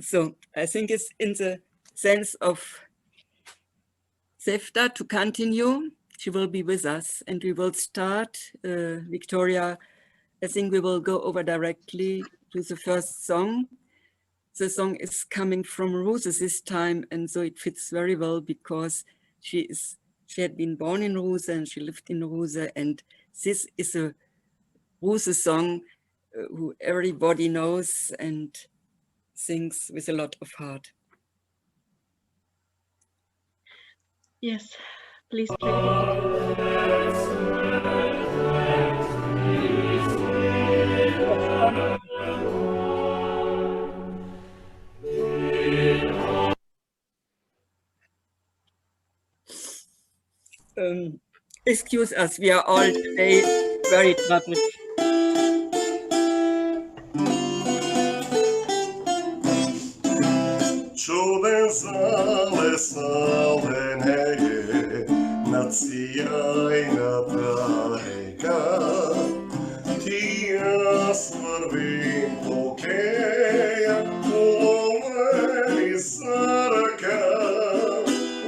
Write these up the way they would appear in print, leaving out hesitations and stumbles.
So I think it's in the sense of Testa to continue. She will be with us and we will start. Victoria, I think we will go over directly to the first song. The song is coming from Ruse this time, and so it fits very well because she had been born in Ruse and she lived in Ruse, and this is a Ruse song who everybody knows and sings with a lot of heart. Yes, please play. Excuse us, we are all today very troubled. Čuden zale zaleneje, nad sjajnata reka, ti ja svrbim pokeja, uloveni za raka,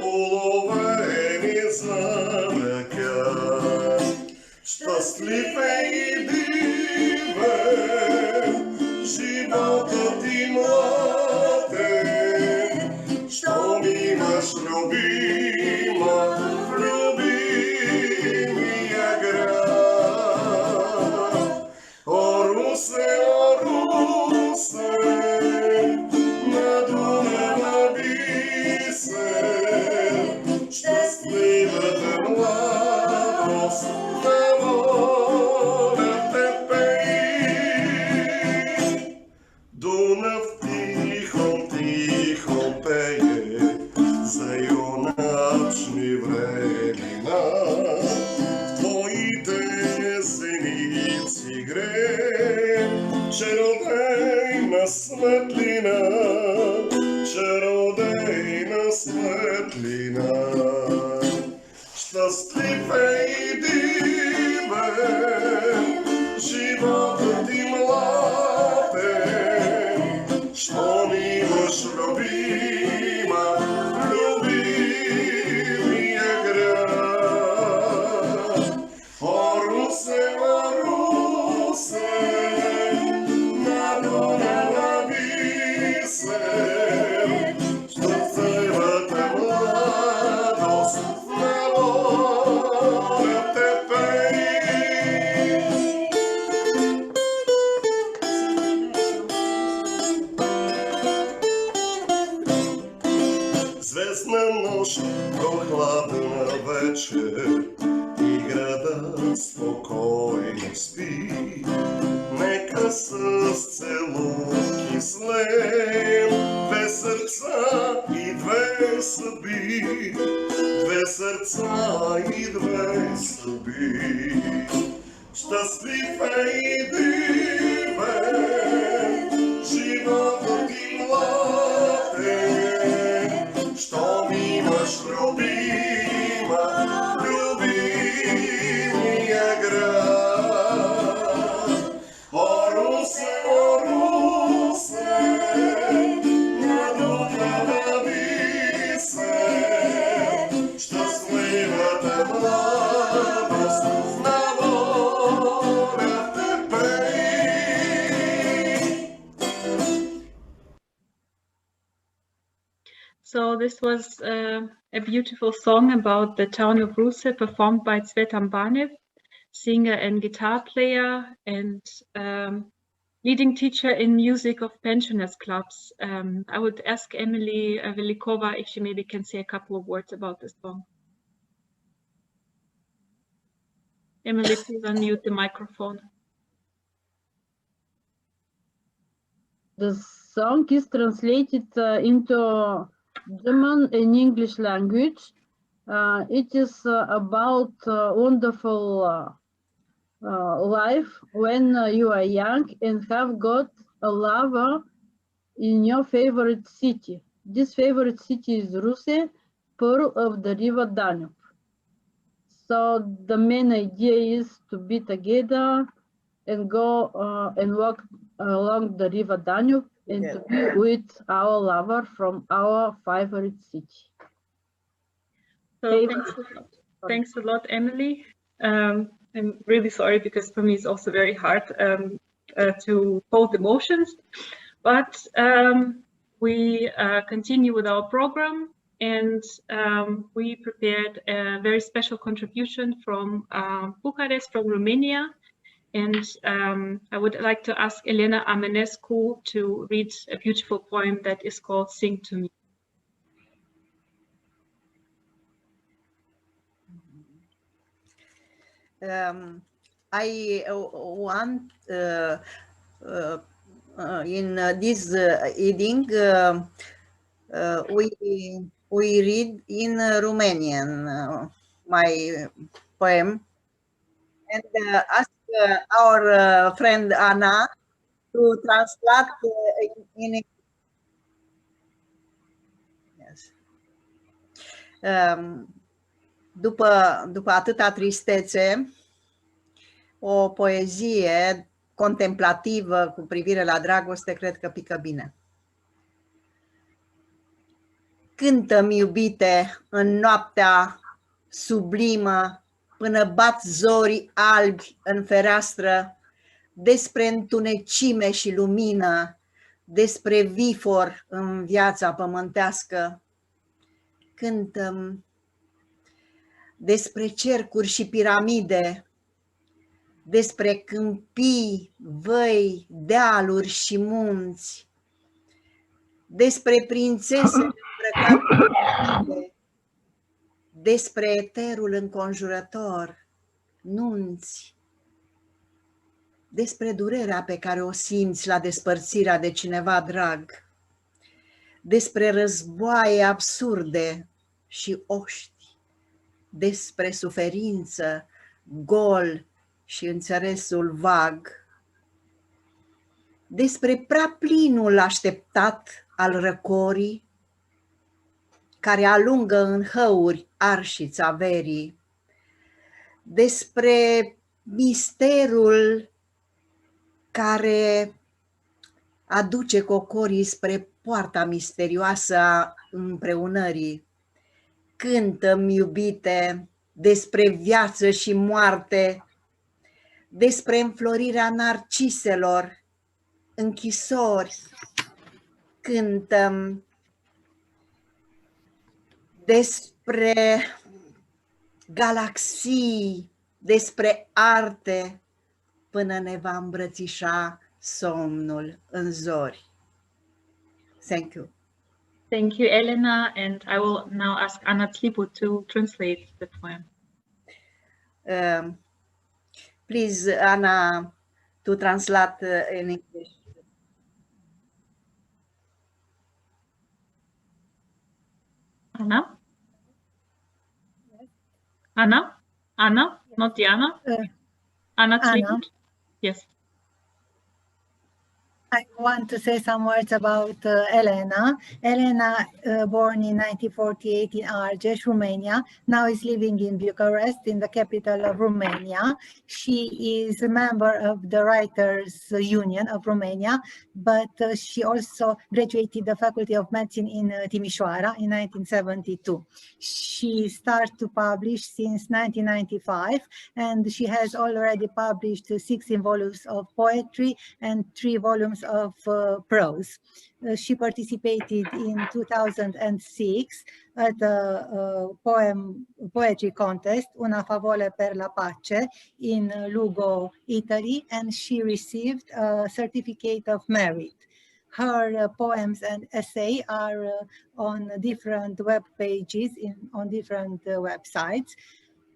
uloveni za raka. Šťastlivé i divé, života ti mlade, što mi imaš ljubima, ljubimija grad. O Ruse, na Dunava biser, šťastliva te mladost, na voda te peji. Dunav tihom peje, za junačni vremena, tvojite zenici gre, čarodejna svetlina, čarodejna svetlina. Šťastlivé i divé, života ti mlade, što mi imaš ljubima, ljubimija grad. O Ruse, na Dunava biser, šťastliva te mladost, na voda te peji. Zvezdna noć, prohladna večer, i grada spokojno spi. Neka srce luki slem, dve srca i dve sobi, dve srca i dve sobi. Šťastlivé i divé, života ti mlade, što mi imaš ljubima, ljubimija grad. O Ruse, na Dunava biser, šťastliva te mladost, na voda te peji. So this was a beautiful song about the town of Ruse, performed by Cvetan Banev, singer and guitar player and leading teacher in music of pensioners clubs. I would ask Emily Velikova if she maybe can say a couple of words about this song. Emily, please unmute the microphone. The song is translated into German and English language. It is about wonderful life when you are young and have got a lover in your favorite city. This favorite city is Ruse, pearl of the river Danube. So the main idea is to be together and go and walk along the river Danube and to be with our lover from our favorite city. So Favorite. thanks a lot, Emily. I'm really sorry because for me it's also very hard to hold emotions, but we continue with our program, and we prepared a very special contribution from Bucharest, from Romania. And I would like to ask Elena Amenescu to read a beautiful poem that is called Sing to Me. I want in this evening we read in Romanian my poem, and ask our friend Ana to translate in yes. După atâta tristețe, o poezie contemplativă cu privire la dragoste, cred că pică bine. Cântă-mi, iubite, în noaptea sublimă, până bat zorii albi în fereastră, despre întunecime și lumină, despre vifor în viața pământească. Cântă-mi despre cercuri și piramide, despre câmpii, văi, dealuri și munți, despre prințese îmbrăcate, despre eterul înconjurător, nunți, despre durerea pe care o simți la despărțirea de cineva drag, despre războaie absurde și oști, despre suferință, gol și înțelesul vag, despre prea plinul așteptat al răcorii, care alungă în hăuri arșița averii, despre misterul care aduce cocorii spre poarta misterioasă a împreunării. Cântă-mi, iubite, despre viață și moarte, despre înflorirea narciselor, închisori. Cântăm despre galaxii, despre arte, până ne va îmbrățișa somnul în zori. Thank you. Thank you, Elena, and I will now ask Anna Tlibu to translate the poem. Please, Anna, to translate in English. Anna? Anna? Anna? Not Diana? Anna Tlibu? Anna. Yes. I want to say some words about Elena. Elena, born in 1948 in Argeș, Romania, now is living in Bucharest, in the capital of Romania. She is a member of the Writers Union of Romania, but she also graduated the Faculty of Medicine in Timișoara in 1972. She started to publish since 1995, and she has already published 16 volumes of poetry and 3 volumes of prose. She participated in 2006 at a poetry contest, Una favole per la pace, in Lugo, Italy, and she received a certificate of merit. Her poems and essay are on different web pages on different websites.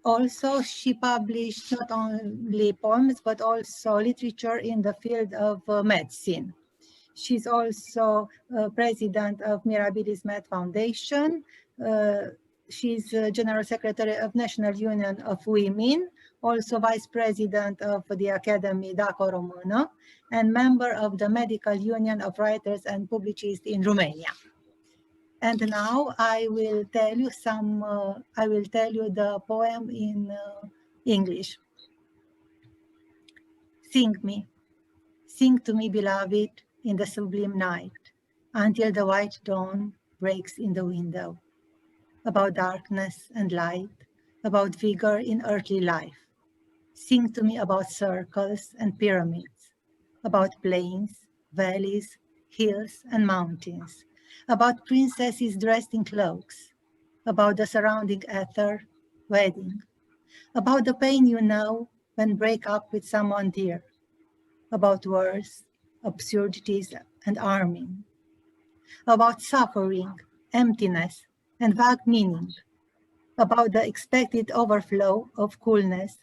Also, she published not only poems, but also literature in the field of medicine. She's also president of Mirabilis Med Foundation. She's General Secretary of National Union of Women, also Vice President of the Academy Daco Română, and member of the Medical Union of Writers and Publicists in Romania. And now I will tell you the poem in English. Sing me, sing to me, beloved, in the sublime night, until the white dawn breaks in the window. About darkness and light, about vigor in earthly life. Sing to me about circles and pyramids, about plains, valleys, hills, and mountains, about princesses dressed in cloaks, about the surrounding ether, wedding, about the pain you know when break up with someone dear, about wars, absurdities, and arming, about suffering, emptiness, and vague meaning, about the expected overflow of coolness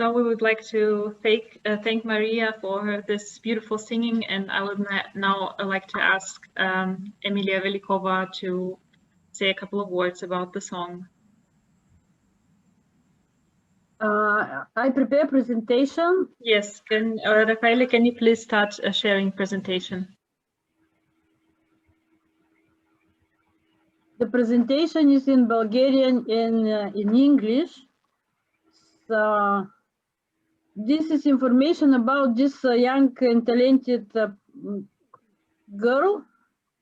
So we would like to thank Maria for this beautiful singing, and I would now like to ask Emilia Velikova to say a couple of words about the song. I prepare presentation. Yes, Rafaele, can you please start sharing presentation? The presentation is in Bulgarian and in English. So this is information about this young and talented girl.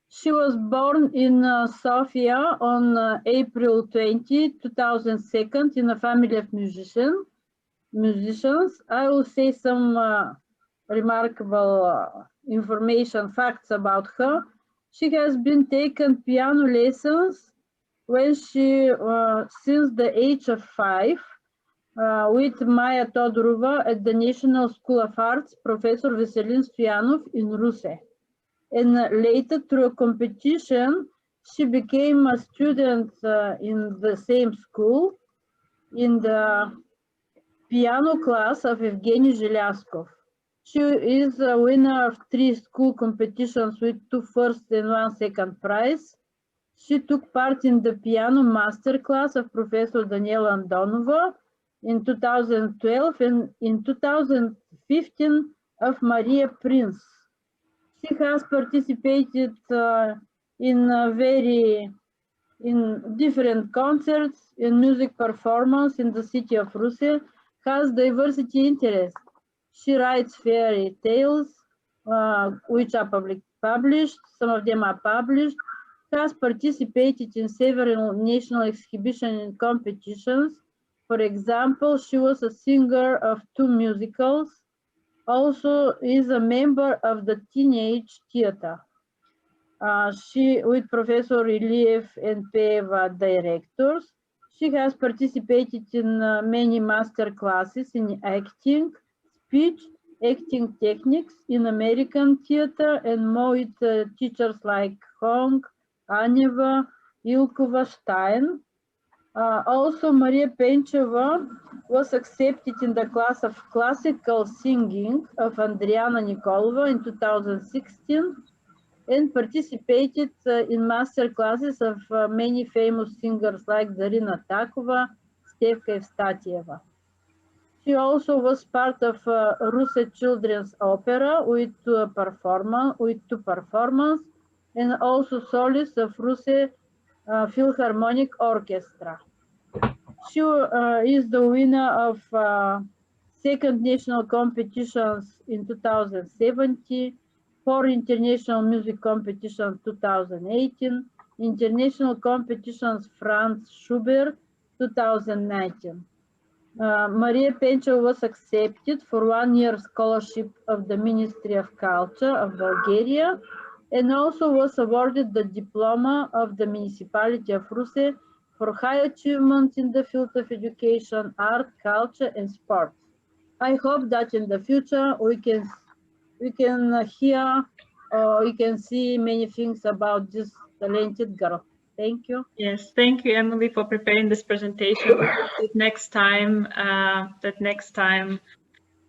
She was born in Sofia on April 20, 2002 in a family of musicians. I will say some remarkable information, facts about her. She has been taken piano lessons when she, since the age of 5, with Maya Todorova at the National School of Arts, Professor Veselin Stoyanov in Russia. And later, through a competition, she became a student in the same school in the piano class of Evgeny Zhelyazkov. She is a winner of 3 school competitions with 2 first and 1 second prize. She took part in the piano master class of Professor Daniela Andonova in 2012 and in 2015 of Maria Prince. She has participated in different concerts, in music performance in the city of Russia, has diversity interests. She writes fairy tales, which are published, some of them are published, has participated in several national exhibitions and competitions. For example, she was a singer of 2 musicals, also is a member of the Teenage Theater. She, with Professor Iliev and Peva directors, she has participated in many master classes in acting, speech, acting techniques in American theater, and more with teachers like Hong, Aneva, Ilkova, Stein. Also, Maria Pencheva was accepted in the class of classical singing of Andriana Nikolova in 2016 and participated in master classes of many famous singers like Zarina Takova, Stevka Evstatieva. She also was part of Russian Children's Opera with 2 performances, and also solist of Russian Philharmonic Orchestra. She is the winner of 2nd national competitions in 2017, 4 international music competitions 2018, international competitions Franz Schubert 2019. Maria Pencheva was accepted for 1-year scholarship of the Ministry of Culture of Bulgaria and also was awarded the diploma of the Municipality of Russia for high achievement in the field of education, art, culture, and sports. I hope that in the future we can hear or we can see many things about this talented girl. Thank you. Yes, thank you, Emily, for preparing this presentation. Next time,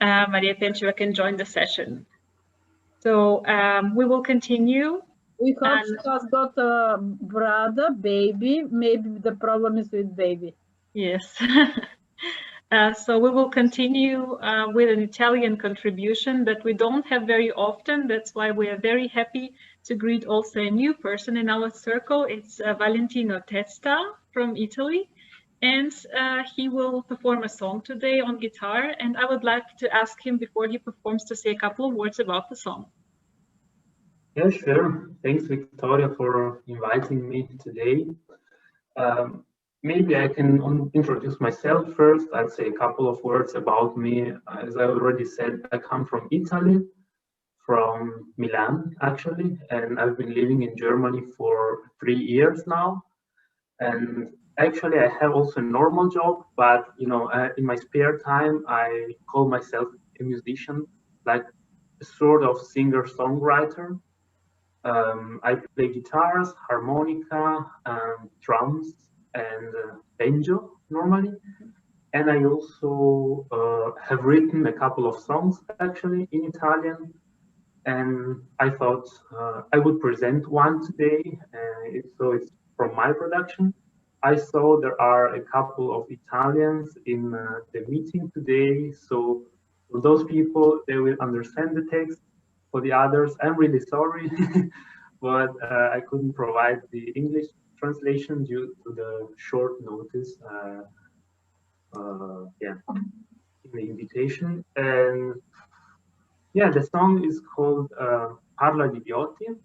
Maria Pencheva can join the session. So we will continue. We hope she has got a brother, baby. Maybe the problem is with baby. Yes. So we will continue with an Italian contribution that we don't have very often. That's why we are very happy to greet also a new person in our circle. It's Valentino Testa from Italy. And he will perform a song today on guitar. And I would like to ask him before he performs to say a couple of words about the song. Yeah, sure. Thanks, Victoria, for inviting me today. Maybe I can introduce myself first. I'll say a couple of words about me. As I already said, I come from Italy, from Milan, actually, and I've been living in Germany for 3 years now. And actually, I have also a normal job, but you know, in my spare time, I call myself a musician, like a sort of singer-songwriter. I play guitars, harmonica, drums, and banjo normally. And I also have written a couple of songs actually in Italian. And I thought I would present one today. So it's from my production. I saw there are a couple of Italians in the meeting today. So for those people, they will understand the text. For the others, I'm really sorry, but I couldn't provide the English translation due to the short notice. Yeah, in the invitation. And yeah, the song is called Parla di Idioti,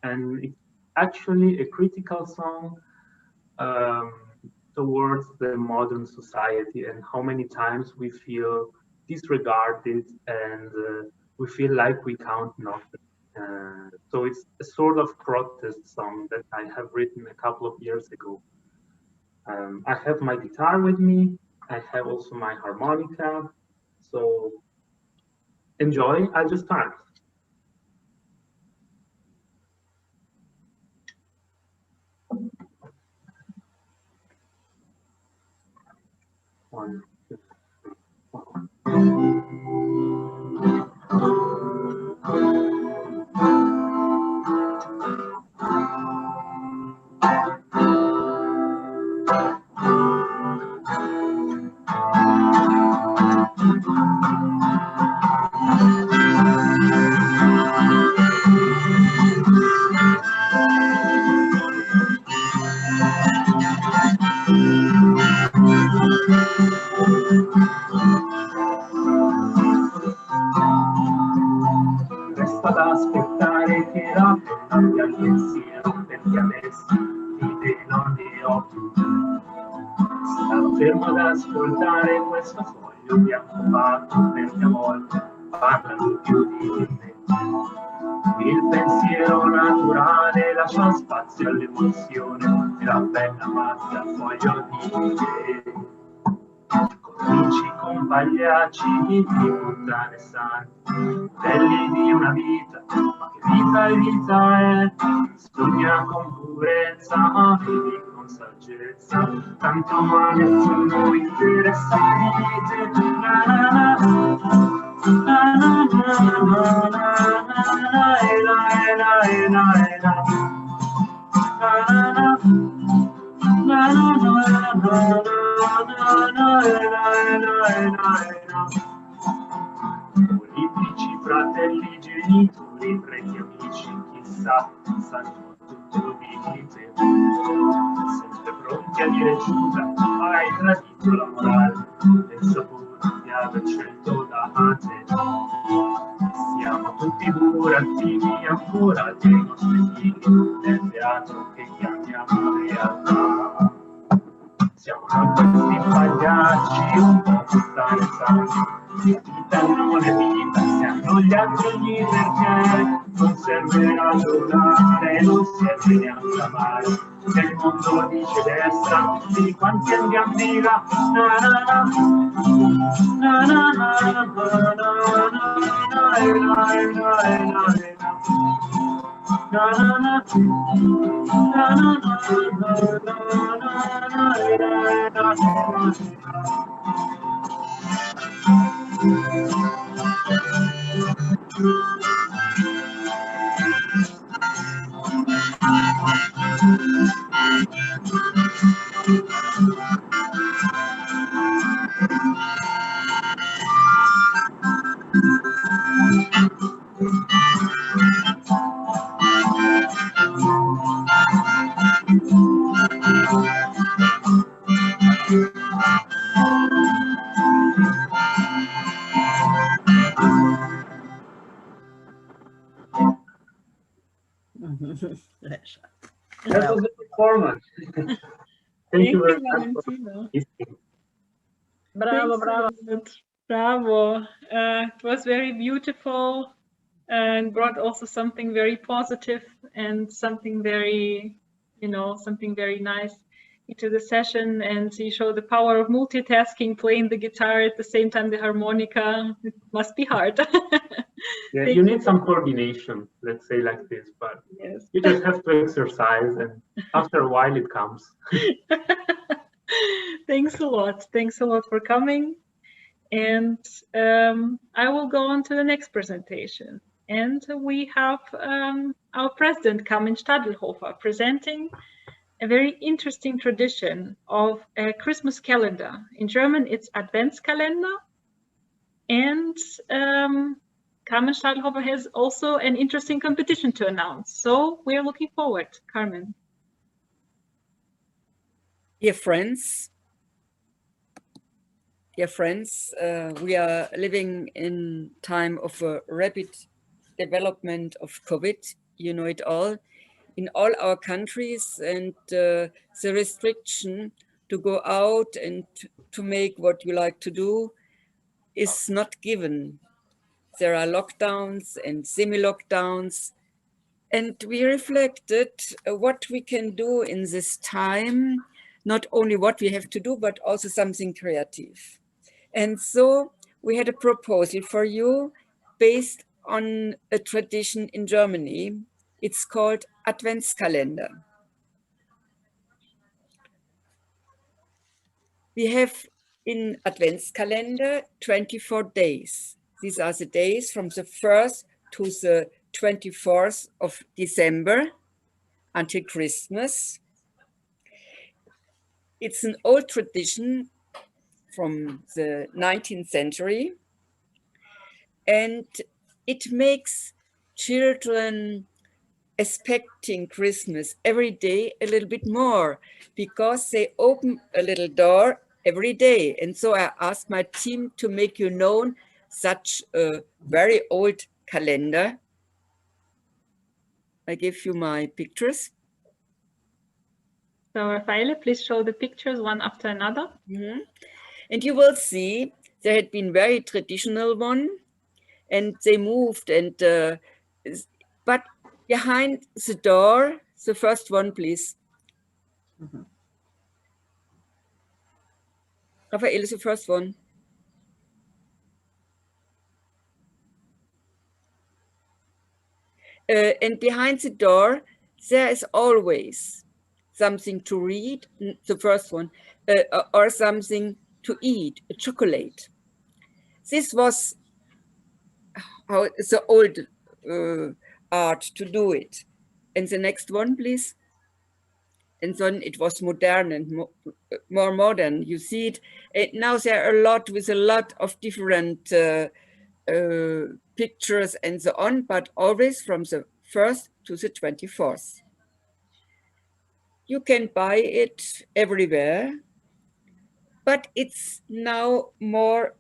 and it's actually a critical song towards the modern society and how many times we feel disregarded and we feel like we count nothing. So it's a sort of protest song that I have written a couple of years ago. I have my guitar with me. I have also my harmonica. So enjoy. I'll just start. One, two, three, four. Resta ad aspettare che la cambia il pensiero, perché adesso vide non ne ho più. Stavo fermo ad ascoltare questo foglio bianco fatto, perché a volte parlano più di me. Il pensiero naturale lascia spazio all'emozione e la bella macchia foglio di te. Cominci con pagliacci di puttane santi, belli di una vita, ma che vita è vita è? Sogna con purezza, vivi con saggezza, tanto a nessuno interessa di te. Na na na, na na na na na, e la e la e la e la, na na na, na na na na na. Politici, fratelli, genitori, preti, amici, chissà, sanno tutto di te. Sempre pronti a dire giuda, hai tradito la morale, pensato di aver scelto da te. Siamo tutti burattini ancora dei nostri figli, nel teatro che chiamiamo realtà. Siamo noi questi pagliacci, un po' puttane santi, la vita non è vita, siamo gli angeli perché non serve ragionare, non serve neanche amare. Se il mondo dice destra, di quanti andiamo di là, na na na, na na na na na That was the performance. Thank you very much for listening. Bravo, bravo. Bravo. It was very beautiful and brought also something very positive and something very, something very nice into the session. And you show the power of multitasking, playing the guitar at the same time, the harmonica. It must be hard. Yeah, you need some coordination, let's say like this, but yes. You just have to exercise and after a while it comes. Thanks a lot. Thanks a lot for coming. And I will go on to the next presentation. And we have our president, Carmen Stadelhofer, presenting a very interesting tradition of a Christmas calendar. In German, it's Adventskalender. And Carmen Stadelhofer has also an interesting competition to announce. So we are looking forward. Carmen. Dear friends, we are living in time of a rapid development of COVID. You know it all in all our countries, and the restriction to go out and to make what you like to do is not given. There are lockdowns and semi-lockdowns, and we reflected what we can do in this time, not only what we have to do, but also something creative. And so we had a proposal for you based on a tradition in Germany. It's called Adventskalender. We have in Adventskalender 24 days. These are the days from the 1st to the 24th of December until Christmas. It's an old tradition from the 19th century, and it makes children expecting Christmas every day a little bit more, because they open a little door every day. And so I asked my team to make you known such a very old calendar. I give you my pictures. So Raffaele, please show the pictures one after another. Mm-hmm. And you will see there had been very traditional one, and they moved, and but behind the door, the first one, please. Mm-hmm. Raphael is the first one. And behind the door, there is always something to read, the first one, or something to eat, a chocolate. This was how the old art to do it. And the next one, please. And then it was modern and more modern. You see it. Now there are a lot of different pictures and so on, but always from the 1st to the 24th. You can buy it everywhere, but it's now more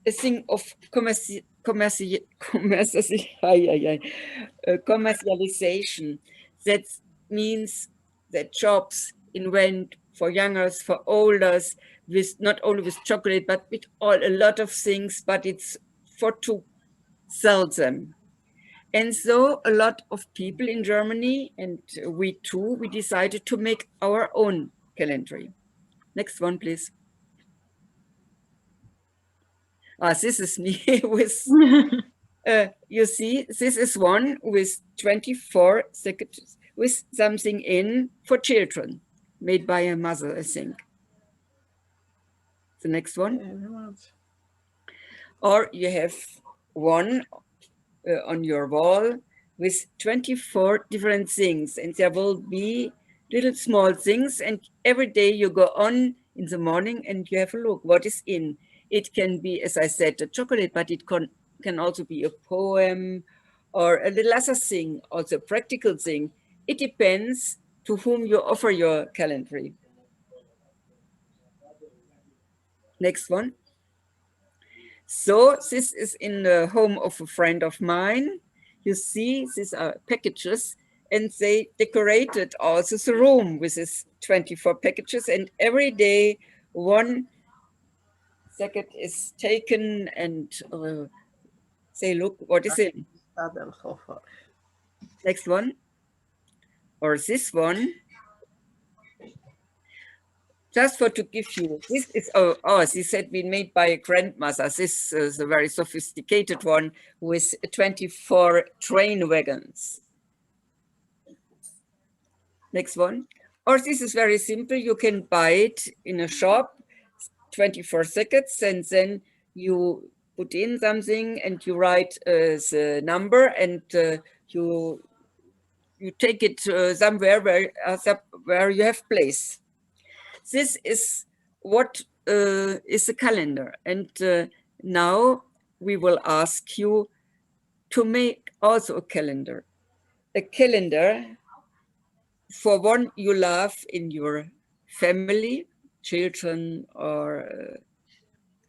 a thing of commercialization. That means that shops invent for youngers, for olders, with not only with chocolate, but with a lot of things, but it's for to sell them. And so a lot of people in Germany, and we too, we decided to make our own calendar. Next one, please. This is me with, you see, this is one with 24 seconds, with something in for children, made by a mother, I think. The next one. Or you have one on your wall with 24 different things, and there will be little small things, and every day you go on in the morning and you have a look what is in. It can be, as I said, a chocolate, but it can also be a poem or a little other thing, also a practical thing. It depends to whom you offer your calendar. Next one. So this is in the home of a friend of mine. You see, these are packages, and they decorated also the room with these 24 packages, and every day one second is taken and say, look, what is in? Next one. Or this one. Just to give you, this is, this had been made by a grandmother. This is a very sophisticated one with 24 train wagons. Next one. Or this is very simple. You can buy it in a shop, 24 seconds, and then you put in something and you write the number, and you take it somewhere where you have place. This is what is a calendar. And now we will ask you to make also a calendar. A calendar for one you love in your family, children or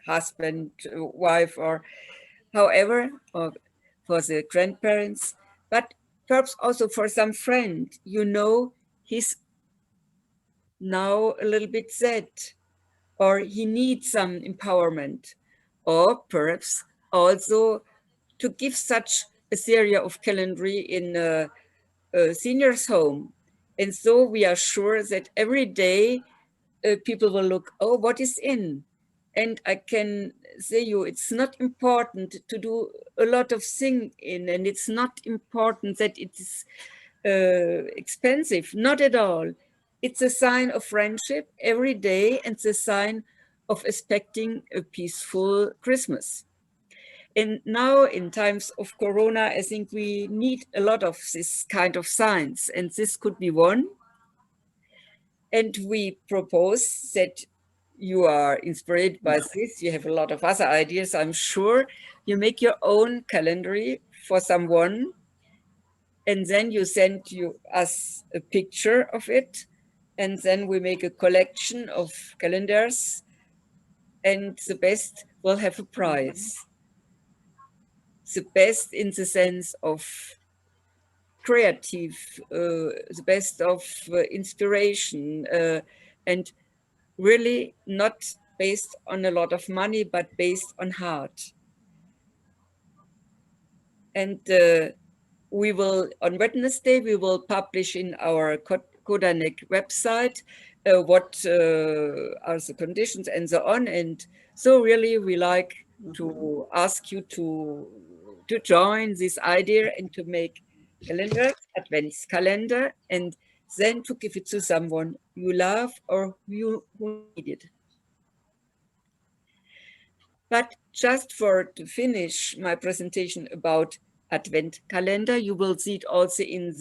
husband, wife, or however, or for the grandparents, but perhaps also for some friend, you know, he's now a little bit sad, or he needs some empowerment, or perhaps also to give such a series of calendary in a senior's home. And so we are sure that every day people will look, oh, what is in? And I can say you, it's not important to do a lot of things in, and it's not important that it is expensive, not at all. It's a sign of friendship every day, and it's a sign of expecting a peaceful Christmas. And now in times of Corona, I think we need a lot of this kind of signs, and this could be one. And we propose that you are inspired by this. You have a lot of other ideas, I'm sure. You make your own calendar for someone, and then you send us a picture of it. And then we make a collection of calendars, and the best will have a prize. The best in the sense of creative, the best of inspiration, and really not based on a lot of money, but based on heart. And we will, on Wednesday, we will publish in our Kodanek website what are the conditions and so on. And so really we like to ask you to join this idea and to make calendar, Advents calendar, and then to give it to someone you love or who need it. But just to finish my presentation about Advent calendar, you will see it also in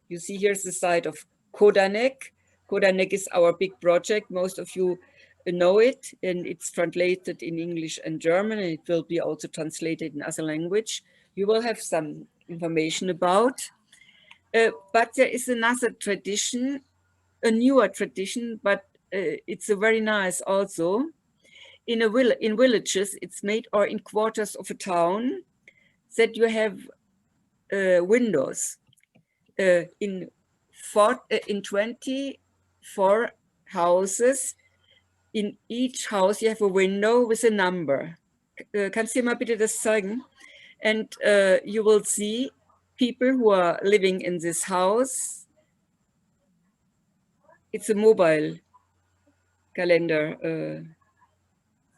you see here's the site of Kodanek. Kodanek is our big project. Most of you know it, and it's translated in English and German, and it will be also translated in other language. You will have some information about. But there is another tradition, a newer tradition, but it's a very nice also. In villages, it's made, or in quarters of a town, that you have windows. In 24 houses, in each house you have a window with a number. Kannst du mal bitte das zeigen? And you will see people who are living in this house. It's a mobile calendar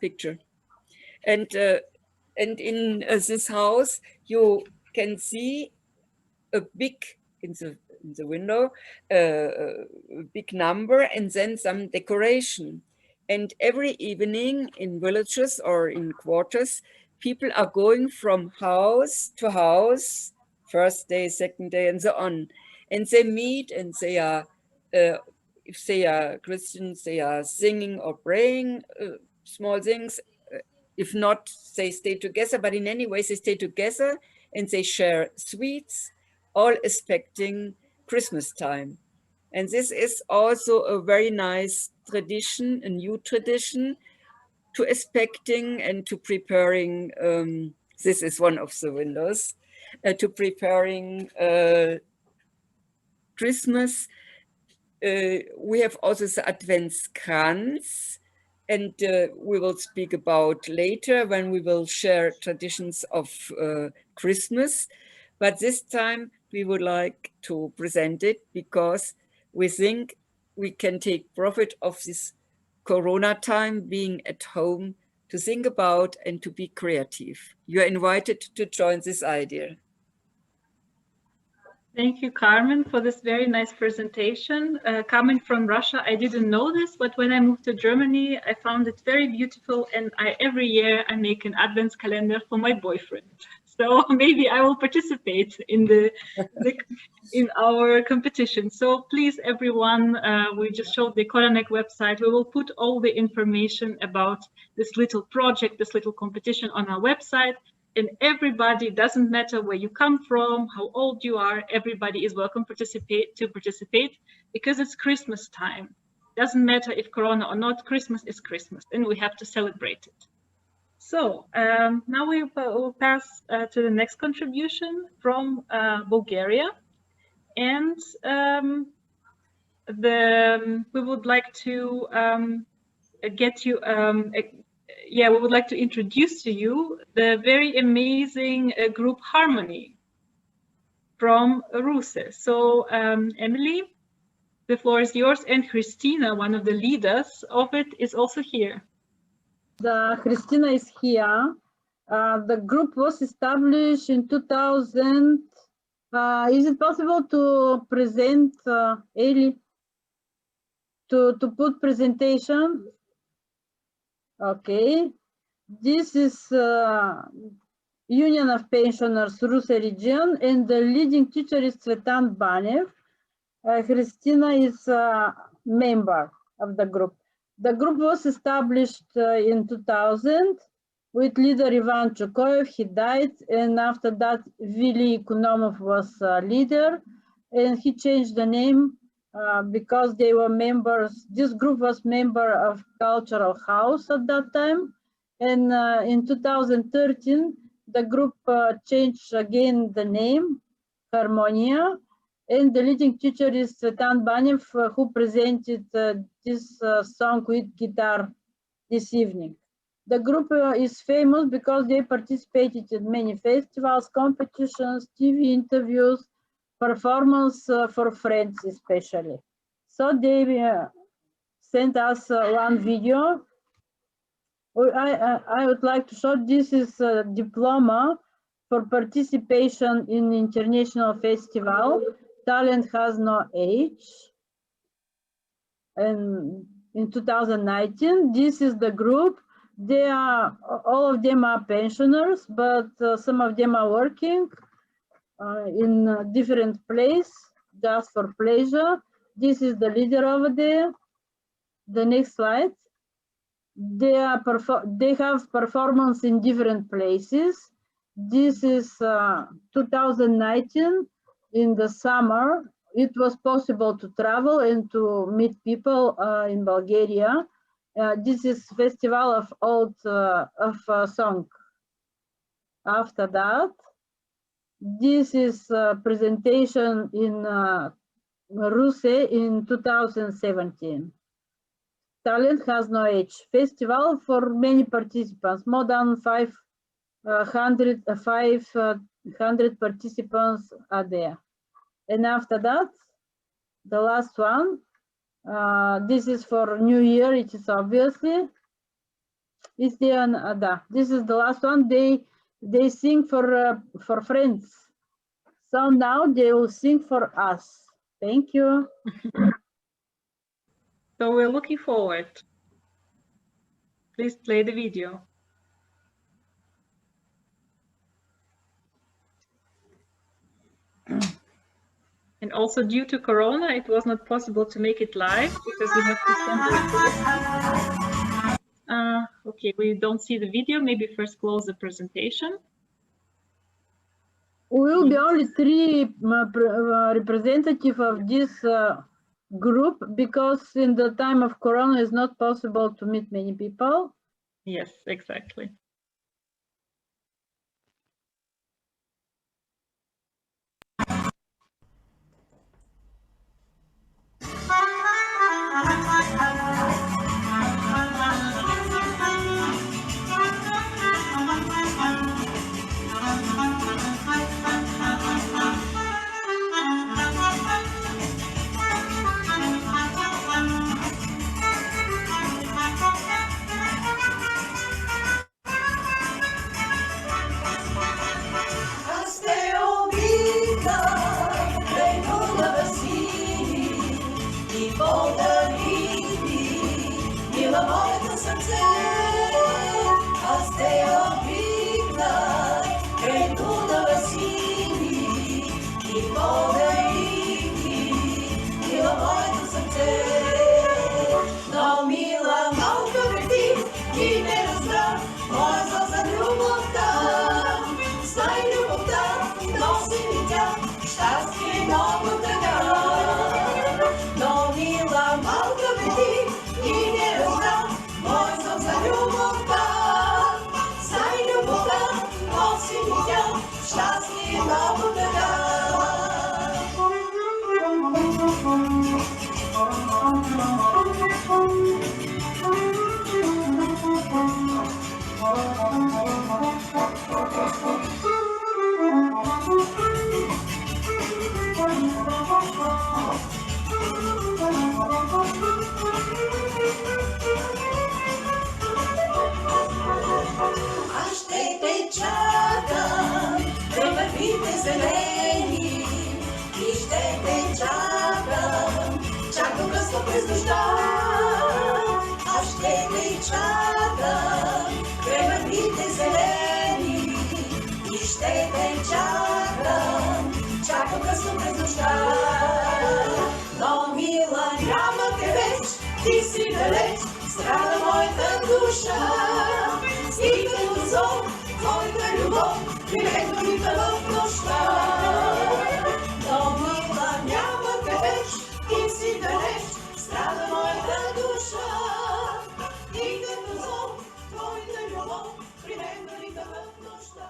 picture. And in this house, you can see a big, in the window, a big number, and then some decoration. And every evening in villages or in quarters, people are going from house to house, first day, second day, and so on. And they meet, and they are, if they are Christians, they are singing or praying small things. If not, they stay together, but in any way, they stay together and they share sweets, all expecting Christmas time. And this is also a very nice tradition, a new tradition, to expecting and to preparing, this is one of the windows, to preparing Christmas. We have also the Adventskranz, and we will speak about later when we will share traditions of Christmas. But this time we would like to present it because we think we can take profit of this Corona time, being at home, to think about and to be creative. You are invited to join this idea. Thank you, Carmen, for this very nice presentation. Coming from Russia, I didn't know this, but when I moved to Germany, I found it very beautiful, and every year I make an Advent calendar for my boyfriend. So maybe I will participate in in our competition. So please, everyone, we just showed the Koranek website. We will put all the information about this little project, this little competition on our website. And everybody, doesn't matter where you come from, how old you are, everybody is welcome to participate because it's Christmas time. Doesn't matter if Corona or not, Christmas is Christmas and we have to celebrate it. So now we will pass to the next contribution from Bulgaria. And we would like to we would like to introduce to you the very amazing group Harmony from Ruse. So Emily, the floor is yours, and Christina, one of the leaders of it, is also here. Christina is here. The group was established in 2000. Is it possible to present, Eli, to put presentation? Okay, this is Union of Pensioners, Ruse region, and the leading teacher is Tsvetan Banev. Christina is a member of the group. The group was established in 2000 with leader Ivan Chukoyev. He died, and after that, Vili Kunomov was leader, and he changed the name because they were members. This group was member of Cultural House at that time, and in 2013 the group changed again the name, Harmonia, and the leading teacher is Tsvetan Banev, who presented this song with guitar this evening. The group is famous because they participated in many festivals, competitions, TV interviews, performance for friends especially. So they sent us one video. I would like to show this is a diploma for participation in international festival. Talent has no age. And in 2019, this is the group. They are, all of them are pensioners, but some of them are working in a different place, just for pleasure. This is the leader over there. The next slide. They have performance in different places. This is 2019 in the summer. It was possible to travel and to meet people in Bulgaria. This is festival of old song. After that, this is a presentation in Ruse in 2017. Talent has no age. Festival for many participants. More than 500 participants are there. And after that, the last one. This is for New Year. It is obviously. Is there? This is the last one. They sing for friends. So now they will sing for us. Thank you. So we're looking forward. Please play the video. And also due to Corona, it was not possible to make it live because we have to send it. Okay, we don't see the video. Maybe first close the presentation. We will be only 3 representatives of this group because in the time of Corona it's not possible to meet many people. Yes, exactly. zeleni, niște de ceacă, ceacul răstopesc duștar, aștepte ceacă, prevădite zeleni, niște de ceacă, ceacul răstopesc duștar. No mila neamă te veci, ti si daleci, strada moja duša, stigne tu zov, tvoja ljubov, privedno mi te vrtno šta. No mila neamă te veci, ti si daleci, strada moja duša, stigne tu zov, tvoja ljubov, privedno mi te vrtno šta.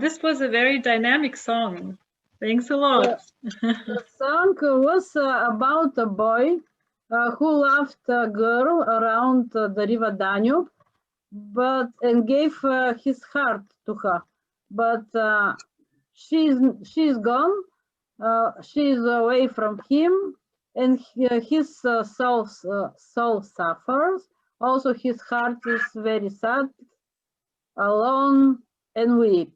This was a very dynamic song. Thanks a lot. The song was about a boy who loved a girl around the river Danube, and gave his heart to her. But she's gone. She's away from him, and his soul suffers. Also, his heart is very sad, alone, and weep.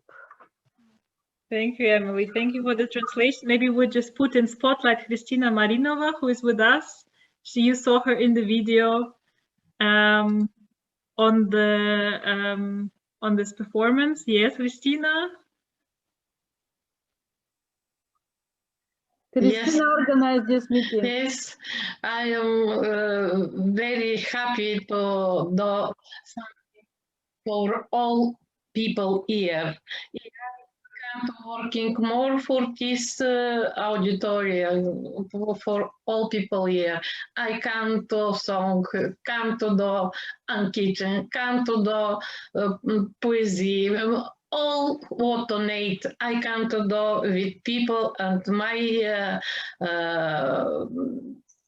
Thank you, Emily. Thank you for the translation. Maybe we'll just put in spotlight Christina Marinova, who is with us. You saw her in the video on this performance. Yes, Christina? Christina organized this meeting. Yes, I am very happy to do something for all people here. I'm working more for this auditorium, for all people here. I can't do song, can't do kitchen, can't do poesy, all what donate. I can't do with people, and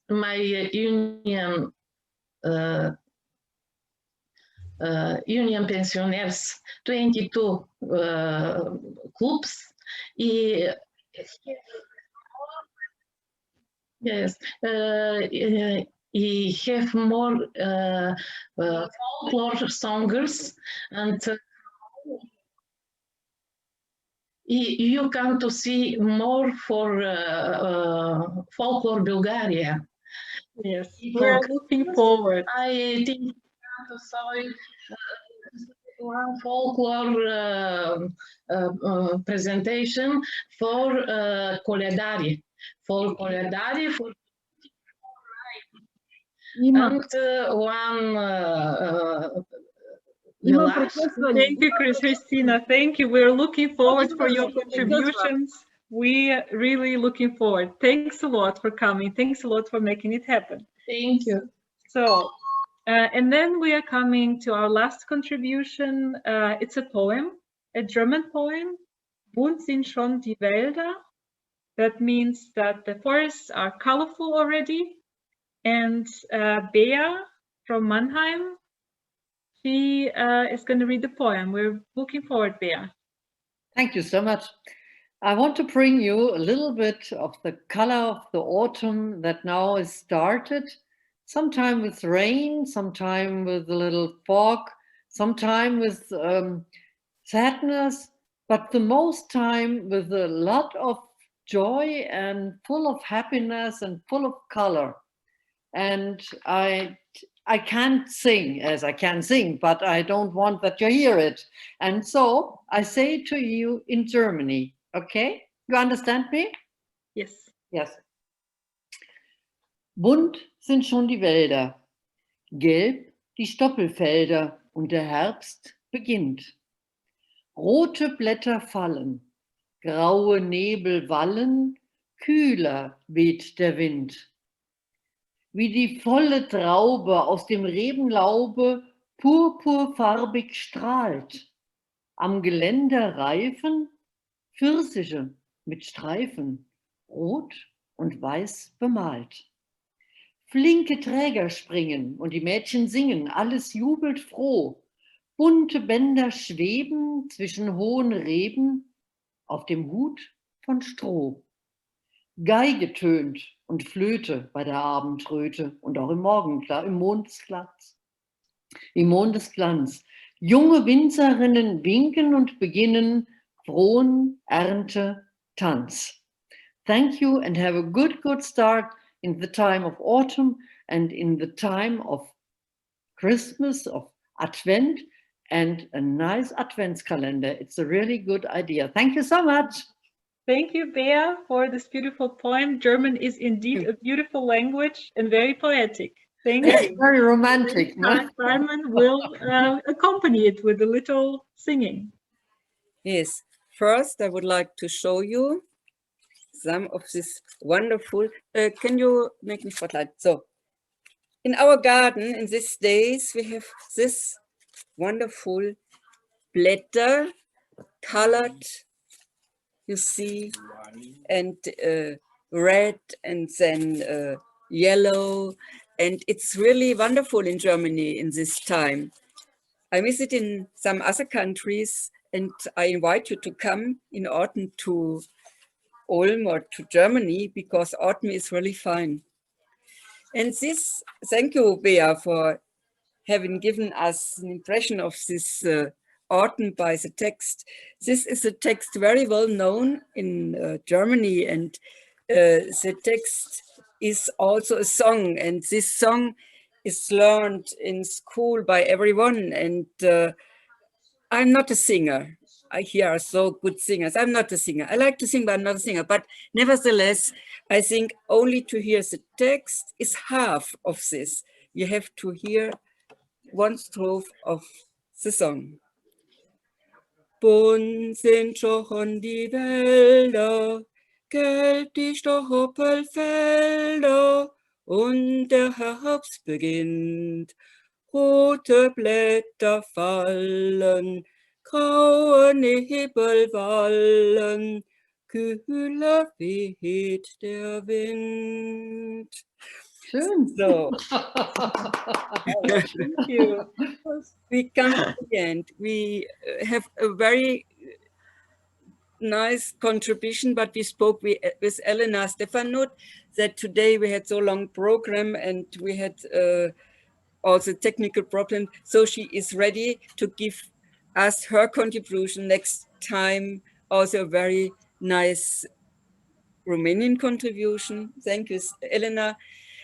my union Union Pensioners, 22 clubs. Yes, he have more folklore singers, and you come to see more for folklore Bulgaria. Yes, we're looking forward. I think one folklore presentation for Koledari. For Koledari, for and one Thank you, Christina. Thank you. We're looking forward for your contributions. We are really looking forward. Thanks a lot for coming. Thanks a lot for making it happen. Thank you. So, and then we are coming to our last contribution. It's a poem, a German poem, Bunt sind schon die Wälder. That means that the forests are colorful already. And Bea from Mannheim, she is going to read the poem. We're looking forward, Bea. Thank you so much. I want to bring you a little bit of the color of the autumn that now is started, sometime with rain, sometime with a little fog, sometime with sadness, but the most time with a lot of joy and full of happiness and full of color. And I can't sing as I can sing, but I don't want that you hear it. And so I say to you in Germany, okay? You understand me? Yes. Yes. Bunt sind schon die Wälder, gelb die Stoppelfelder und der Herbst beginnt. Rote Blätter fallen, graue Nebel wallen, kühler weht der Wind. Wie die volle Traube aus dem Rebenlaube purpurfarbig strahlt. Am Geländer reifen Pfirsiche mit Streifen, rot und weiß bemalt. Flinke Träger springen und die Mädchen singen, alles jubelt froh. Bunte Bänder schweben zwischen hohen Reben auf dem Hut von Stroh. Geige tönt und Flöte bei der Abendröte und auch im Mondesglanz. Im Mondesglanz. Junge Winzerinnen winken und beginnen, Frohen Ernte Tanz. Thank you and have a good start in the time of autumn and in the time of Christmas, of Advent, and a nice Adventskalender. It's a really good idea. Thank you so much. Thank you, Bea, for this beautiful poem. German is indeed a beautiful language and very poetic. Thank you. Very romantic, no? Simon will accompany it with a little singing. Yes, first I would like to show you some of this wonderful, can you make me spotlight? So, in our garden in these days, we have this wonderful blätter, colored, you see, and red and then yellow. And it's really wonderful in Germany in this time. I miss it in some other countries, and I invite you to come in autumn to Ulm or to Germany, because autumn is really fine. And this, thank you, Bea, for having given us an impression of this autumn by the text. This is a text very well known in Germany, and the text is also a song, and this song is learned in school by everyone. And I'm not a singer. I hear so good singers. I'm not a singer. I like to sing, but I'm not a singer. But nevertheless, I think only to hear the text is half of this. You have to hear one strophe of the song. Bunt sind schon die Wälder, gelb die Stoppelfelder, und der Herbst beginnt. Rote Blätter fallen, graue Nebel wallen, kühler weht der Wind. Schön. So, Thank you. we come to the end. We have a very nice contribution, but we spoke with Elena Stefanut that today we had so long program and we had also technical problem. So she is ready to give us her contribution next time. Also a very nice Romanian contribution. Thank you, Elena.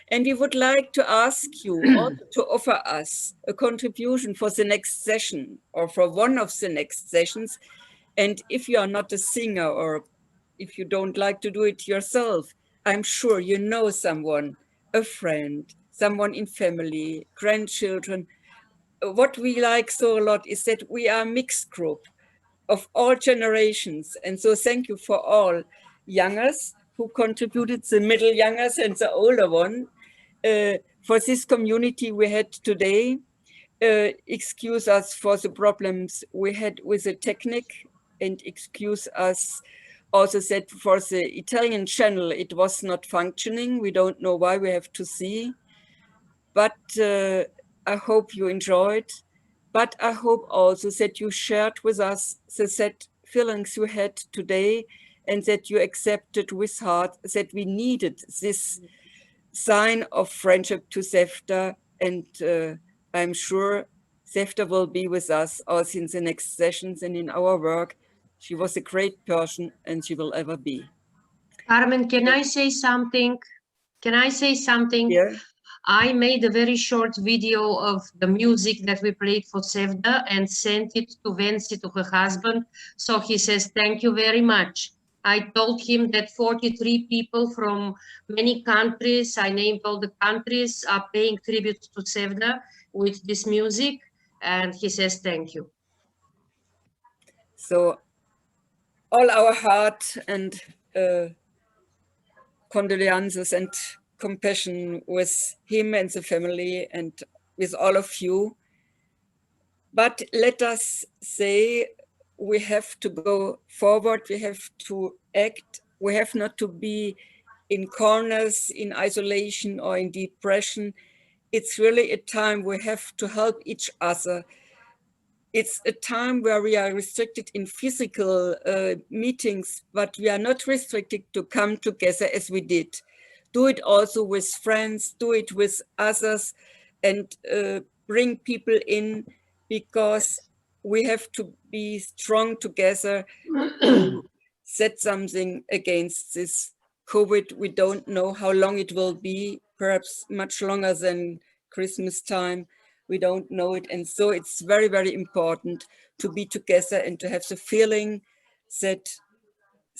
And we would like to ask you also to offer us a contribution for the next session or for one of the next sessions. And if you are not a singer or if you don't like to do it yourself, I'm sure you know someone, a friend, someone in family, grandchildren. What we like so a lot is that we are a mixed group of all generations. And so thank you for all youngers who contributed, the middle youngers and the older one. For this community we had today, excuse us for the problems we had with the technique, and excuse us also that for the Italian channel it was not functioning. We don't know why, we have to see. But I hope you enjoyed. But I hope also that you shared with us the sad feelings you had today, and that you accepted with heart that we needed this sign of friendship to Sefta. And I'm sure Sefta will be with us also in the next sessions and in our work. She was a great person and she will ever be. Carmen, can I say something? Can I say something? Yeah. I made a very short video of the music that we played for Sevda and sent it to Vensi, to her husband. So he says, thank you very much. I told him that 43 people from many countries, I named all the countries, are paying tribute to Sevda with this music. And he says, thank you. So all our heart and condolences and compassion with him and the family and with all of you. But let us say we have to go forward, we have to act, we have not to be in corners, in isolation or in depression. It's really a time we have to help each other. It's a time where we are restricted in physical meetings, but we are not restricted to come together as we did. Do it also with friends, do it with others, and bring people in, because we have to be strong together to set something against this COVID. We don't know how long it will be, perhaps much longer than Christmas time. We don't know it. And so it's very, very important to be together and to have the feeling that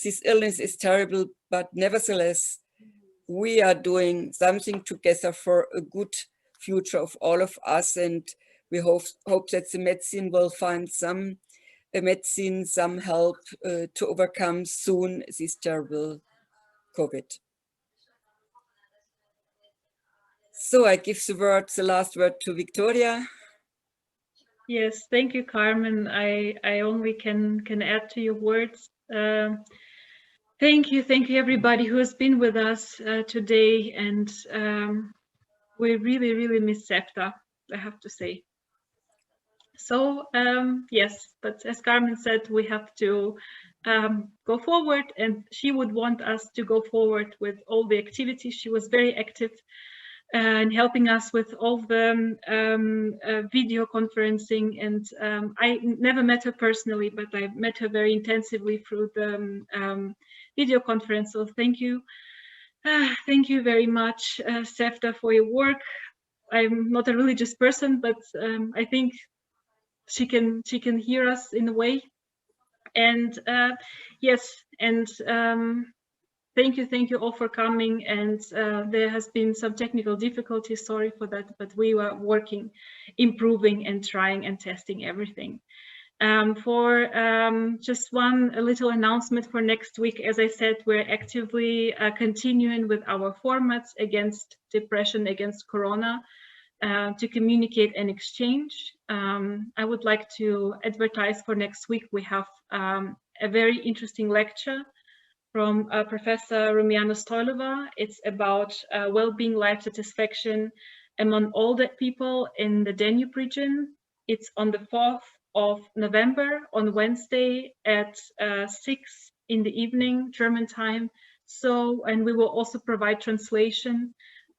this illness is terrible, but nevertheless, we are doing something together for a good future of all of us. And we hope that the medicine will find some medicine, some help to overcome soon this terrible COVID. So I give the last word to Victoria. Yes, thank you, Carmen. I only can add to your words. Thank you everybody who has been with us today, and we really miss Septa, I have to say. So yes, but as Carmen said, we have to go forward, and she would want us to go forward with all the activities. She was very active and helping us with all the video conferencing, and I never met her personally, but I met her very intensively through the video conference. So thank you very much, Sefta, for your work. I'm not a religious person, but I think she can hear us in a way. And yes, and thank you all for coming. And there has been some technical difficulties, sorry for that, but we were working, improving and trying and testing everything. For just a little announcement for next week, as I said, we're actively continuing with our formats against depression, against Corona, to communicate and exchange. I would like to advertise for next week. We have a very interesting lecture from Professor Rumiana Stoilova. It's about well-being, life satisfaction among older people in the Danube region. It's on the 4th of November, on Wednesday at 6 in the evening, German time. So, and we will also provide translation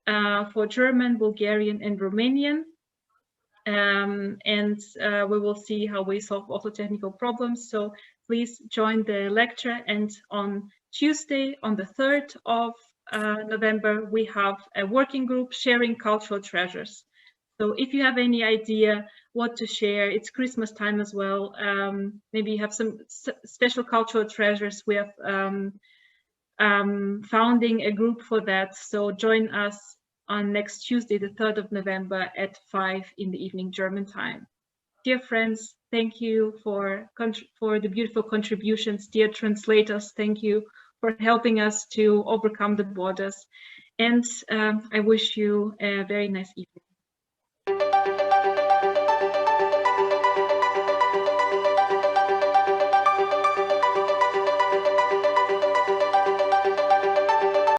for German, Bulgarian, and Romanian. And we will see how we solve also technical problems. So please join the lecture. And on Tuesday, on the 3rd of November, we have a working group sharing cultural treasures. So if you have any idea what to share, it's Christmas time as well. Maybe you have some special cultural treasures. We have founding a group for that. So join us on next Tuesday, the 3rd of November at 5 in the evening, German time. Dear friends, thank you for the beautiful contributions. Dear translators, thank you for helping us to overcome the borders. And I wish you a very nice evening.